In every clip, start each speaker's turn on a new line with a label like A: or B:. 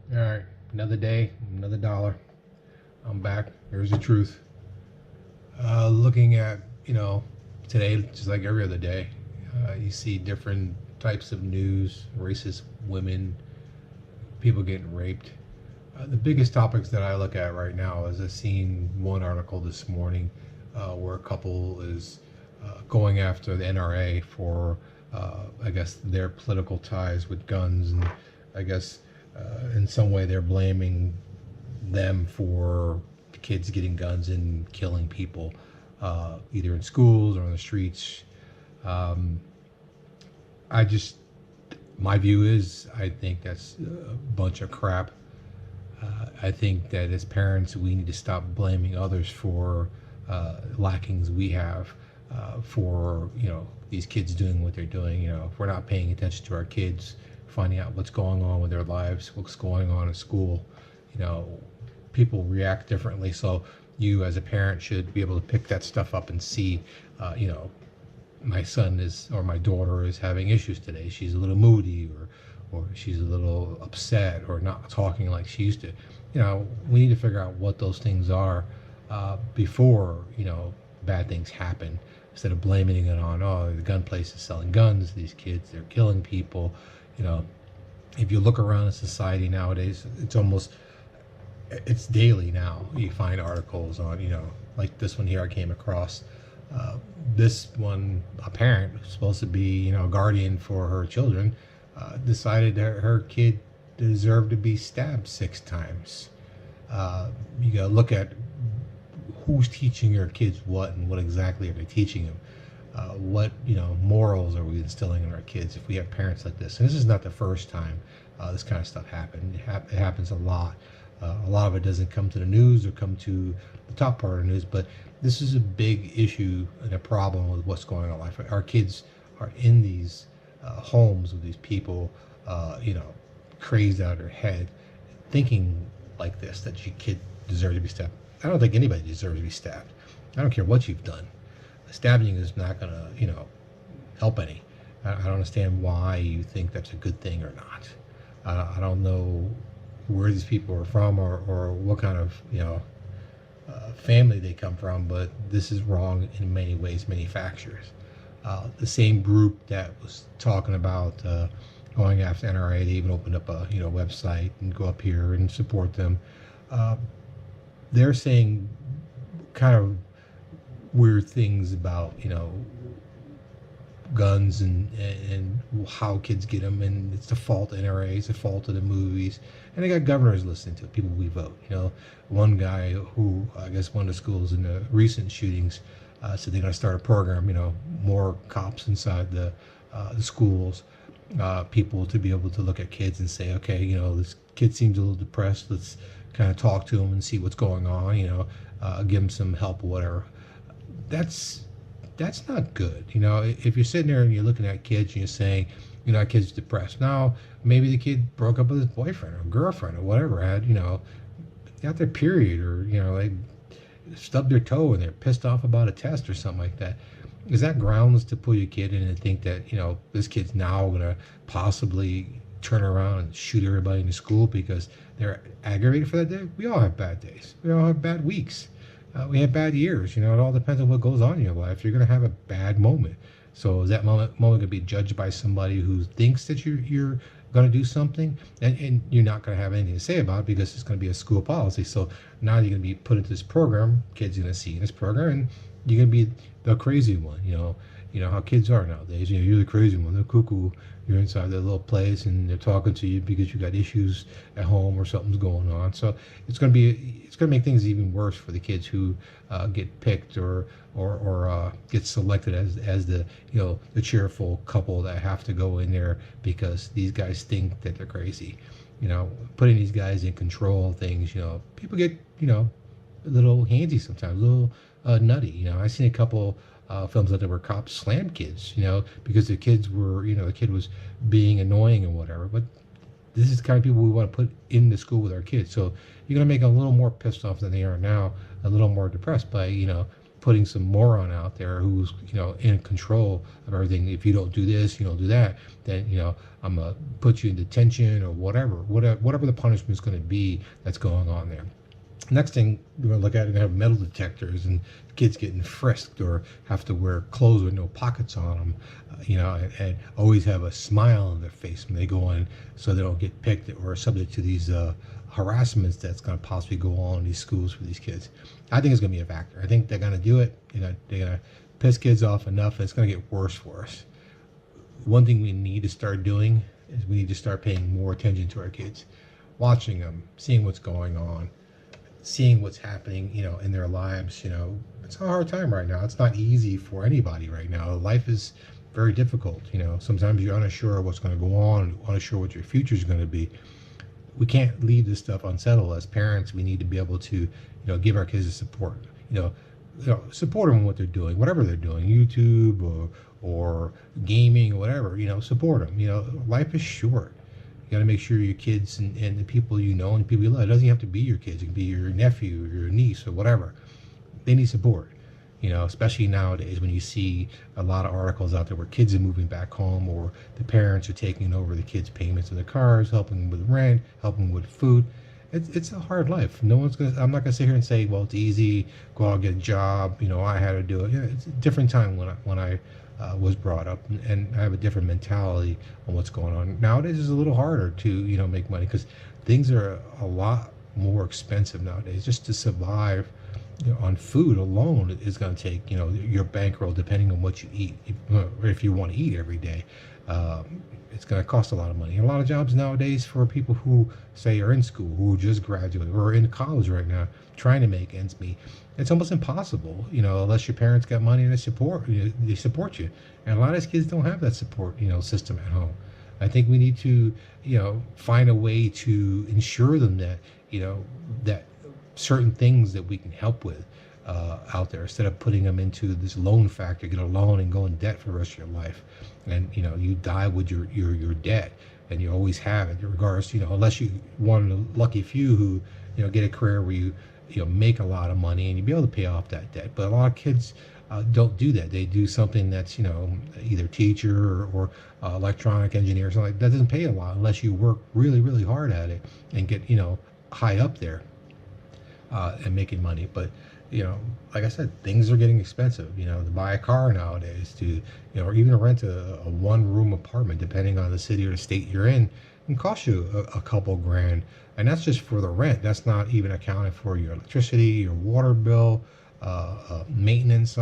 A: All right, another day, another dollar. I'm back. Here's the truth. Looking at, today, just like every other day, you see different types of news, racist women, people getting raped. The biggest topics that I look at right now is I've seen one article this morning where a couple is going after the NRA for, I guess, their political ties with guns. And I guess in some way they're blaming them for kids getting guns and killing people, either in schools or on the streets. Um, I just, my view is, I think that's a bunch of crap. I think that as parents, we need to stop blaming others for lackings we have, for these kids doing what they're doing. If we're not paying attention to our kids, finding out what's going on with their lives, what's going on in school, you know, people react differently. So you, as a parent, should be able to pick that stuff up and see, my son is or my daughter is having issues today. She's a little moody, or she's a little upset, or not talking like she used to. We need to figure out what those things are before bad things happen. Instead of blaming it on, oh, the gun place is selling guns, these kids, they're killing people. You know, if you look around in society nowadays, it's daily now. You find articles on, like this one here I came across. Uh, this one, a parent who's supposed to be, a guardian for her children, decided that her kid deserved to be stabbed 6 times. You gotta look at who's teaching your kids what, and what exactly are they teaching them. What morals are we instilling in our kids if we have parents like this? And this is not the first time this kind of stuff happened. It happens a lot. A lot of it doesn't come to the news or come to the top part of the news, but this is a big issue and a problem with what's going on in life. Our kids are in these homes with these people, crazed out of their head, thinking like this, that your kid deserves to be stabbed. I don't think anybody deserves to be stabbed. I don't care what you've done. Stabbing is not going to, help any. I don't understand why you think that's a good thing or not. I don't know where these people are from, or what kind of, family they come from, but this is wrong in many ways, many factors. The same group that was talking about going after NRA, they even opened up a website and go up here and support them. Uh, they're saying kind of weird things about guns, and how kids get them, and it's the fault of NRA, it's the fault of the movies, and they got governors listening to it, people we vote. One guy who, I guess, one of the schools in the recent shootings, said they're going to start a program, more cops inside the schools, people to be able to look at kids and say, okay, this kid seems a little depressed, let's kind of talk to him and see what's going on, give him some help or whatever. That's not good. If you're sitting there and you're looking at kids and you're saying, that kid's depressed. Now, maybe the kid broke up with his boyfriend or girlfriend or whatever, got their period, or, they stubbed their toe and they're pissed off about a test or something like that. Is that grounds to pull your kid in and think that, this kid's now going to possibly turn around and shoot everybody in the school because they're aggravated for that day? We all have bad days. We all have bad weeks. We have bad years. It all depends on what goes on in your life. You're going to have a bad moment. So is that moment going to be judged by somebody who thinks that you're going to do something, and you're not going to have anything to say about it because it's going to be a school policy? So now you're going to be put into this program. Kids are going to see in this program, and you're going to be the crazy one. You know how kids are nowadays. You're the crazy one. They're cuckoo. You're inside their little place, and they're talking to you because you got issues at home or something's going on. So it's going to make things even worse for the kids who get picked, or get selected as the the cheerful couple that have to go in there because these guys think that they're crazy. Putting these guys in control of things. People get a little handsy sometimes, a little nutty. I've seen a couple films that there were cops slammed kids, because the kids were, the kid was being annoying and whatever. But this is the kind of people we want to put in the school with our kids. So you're going to make them a little more pissed off than they are now, a little more depressed by, putting some moron out there who's, in control of everything. If you don't do this, you don't do that, then, I'm gonna put you in detention or whatever the punishment is going to be that's going on there. Next thing we're going to look at and have metal detectors and kids getting frisked or have to wear clothes with no pockets on them, and always have a smile on their face when they go in so they don't get picked or subject to these harassments that's going to possibly go on in these schools for these kids. I think it's going to be a factor. I think they're going to do it. They're going to piss kids off enough, and it's going to get worse for us. One thing we need to start doing is we need to start paying more attention to our kids, watching them, seeing what's going on, seeing what's happening, in their lives. It's a hard time right now. It's not easy for anybody right now. Life is very difficult. Sometimes you're unsure of what's going to go on, unsure what your future is going to be. We can't leave this stuff unsettled. As parents, we need to be able to, give our kids the support. Support them in what they're doing, whatever they're doing, YouTube or gaming or whatever. Support them. Life is short. You got to make sure your kids and the people and the people you love. It doesn't have to be your kids. It can be your nephew or your niece or whatever. They need support. Especially nowadays when you see a lot of articles out there where kids are moving back home or the parents are taking over the kids' payments of the cars, helping them with rent, helping them with food. It's a hard life. I'm not gonna sit here and say, well, it's easy. Go out and get a job. I had to do it. It's a different time when I was brought up, and I have a different mentality on what's going on nowadays. It's a little harder to make money because things are a lot more expensive nowadays. Just to survive on food alone is going to take your bankroll, depending on what you eat. If you want to eat every day, it's going to cost a lot of money. And a lot of jobs nowadays for people who say are in school, who just graduated or are in college right now trying to make ends meet, it's almost impossible, unless your parents got money and they support you. And a lot of these kids don't have that support, system at home. I think we need to, find a way to ensure them that, that certain things that we can help with out there, instead of putting them into this loan factor, get a loan and go in debt for the rest of your life. And, you die with your debt, and you always have it, regardless, unless you one of the lucky few who, get a career where you make a lot of money and you be able to pay off that debt. But a lot of kids don't do that. They do something that's, either teacher or electronic engineer or something like that. Doesn't pay a lot unless you work really, really hard at it and get, high up there and making money. But, like I said, things are getting expensive, to buy a car nowadays, to, or even rent a one-room apartment, depending on the city or the state you're in, can cost you a couple grand. And that's just for the rent. That's not even accounting for your electricity, your water bill, maintenance.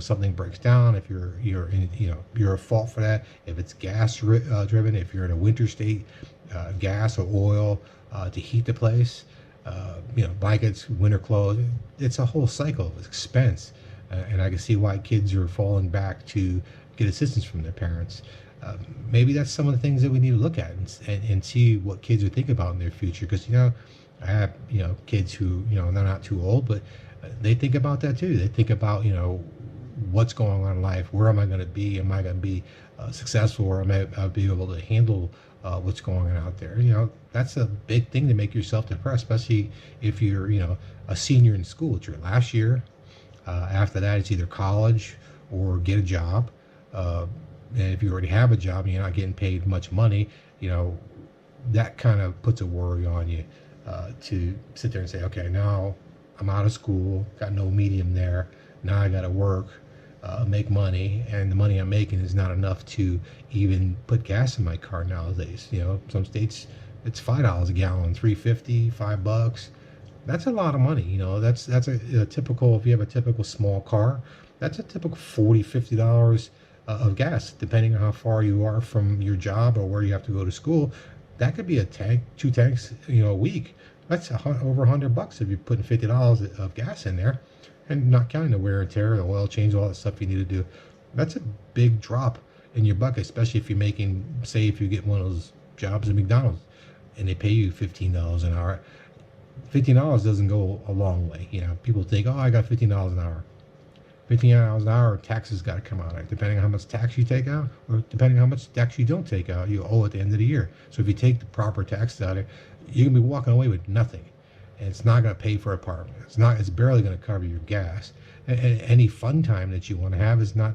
A: Something breaks down, if you're at fault for that. If it's gas driven, if you're in a winter state, gas or oil to heat the place. Blankets, winter clothes. It's a whole cycle of expense, and I can see why kids are falling back to get assistance from their parents. Maybe that's some of the things that we need to look at and see what kids are thinking about in their future. Because I have kids who they're not too old, but they think about that too. They think about what's going on in life. Where am I going to be? Am I going to be successful, or am I be able to handle what's going on out there? That's a big thing to make yourself depressed, especially if you're a senior in school. It's your last year. After that, it's either college or get a job. And if you already have a job and you're not getting paid much money, that kind of puts a worry on you to sit there and say, okay, now I'm out of school, got no medium there. Now I got to work, make money, and the money I'm making is not enough to even put gas in my car nowadays. Some states it's $5 a gallon, $3.50, $5. That's a lot of money. That's a typical. If you have a typical small car, that's a typical $40-$50 of gas, depending on how far you are from your job or where you have to go to school. That could be a tank, 2 tanks, a week. That's over $100 if you're putting $50 of gas in there, and not counting the wear and tear, the oil change, all that stuff you need to do. That's a big drop in your bucket, especially if you're making, say, if you get one of those jobs at McDonald's and they pay you $15 an hour. $15 doesn't go a long way. People think, oh, I got $15 an hour. $15 an hour, taxes got to come out of it. Depending on how much tax you take out, or depending on how much tax you don't take out, you owe at the end of the year. So if you take the proper taxes out of it, you're gonna be walking away with nothing, and it's not gonna pay for an apartment. It's barely gonna cover your gas, Any fun time that you want to have is not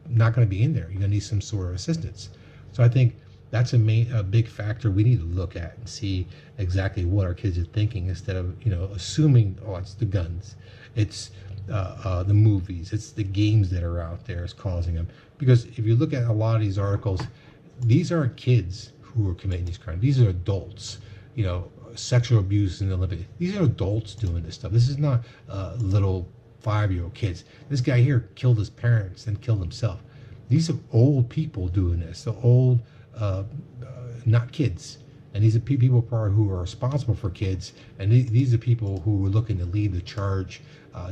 A: going to be in there. You're going to need some sort of assistance. So I think that's a big factor we need to look at and see exactly what our kids are thinking, instead of assuming, oh, it's the guns, it's the movies, it's the games that are out there is causing them. Because if you look at a lot of these articles, these aren't kids who are committing these crimes. These are adults. Sexual abuse in the living. These are adults doing this stuff. This is not little 5-year-old kids. This guy here killed his parents and killed himself. These are old people doing this. The old, not kids. And these are people probably who are responsible for kids. And these are people who are looking to lead the charge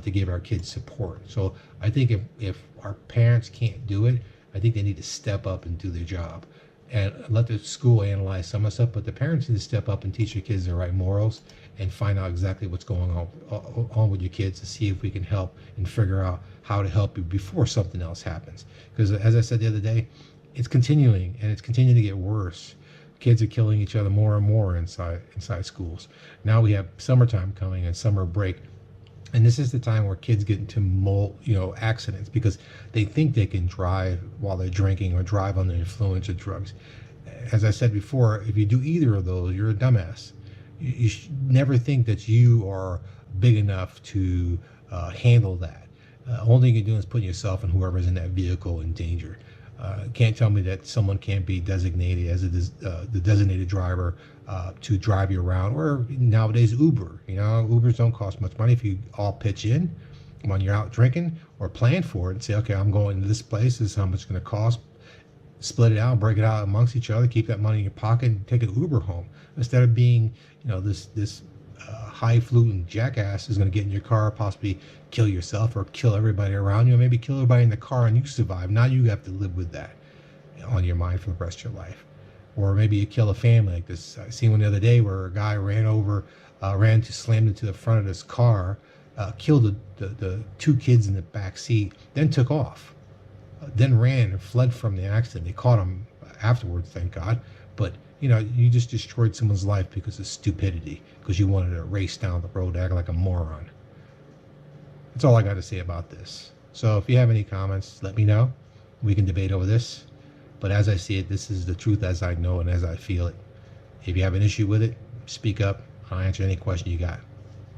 A: to give our kids support. So I think if our parents can't do it, I think they need to step up and do their job. And let the school analyze some of the stuff, but the parents need to step up and teach your kids the right morals and find out exactly what's going on with your kids, to see if we can help and figure out how to help you before something else happens. Because as I said the other day, it's continuing, and it's continuing to get worse. Kids are killing each other more and more inside schools. Now we have summertime coming and summer break. And this is the time where kids get into accidents because they think they can drive while they're drinking or drive under the influence of drugs. As I said before, if you do either of those, you're a dumbass. You should never think that you are big enough to handle that. Only thing you're doing is putting yourself and whoever's in that vehicle in danger. Can't tell me that someone can't be designated as the designated driver to drive you around, or nowadays Uber. Ubers don't cost much money if you all pitch in when you're out drinking, or plan for it and say, okay, I'm going to this place. This is how much it's going to cost. Split it out, break it out amongst each other, keep that money in your pocket, and take an Uber home, instead of being, this highfalutin jackass is going to get in your car, possibly kill yourself or kill everybody around you, or maybe kill everybody in the car and you survive. Now you have to live with that on your mind for the rest of your life. Or maybe you kill a family like this. I seen one the other day where a guy slammed into the front of his car, killed the 2 kids in the back seat, then took off, then ran and fled from the accident. They caught him afterwards, thank God. But you just destroyed someone's life because of stupidity, because you wanted to race down the road, act like a moron. That's all I got to say about this. So if you have any comments, let me know. We can debate over this. But as I see it, this is the truth as I know and as I feel it. If you have an issue with it, speak up. I'll answer any question you got.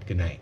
A: Good night.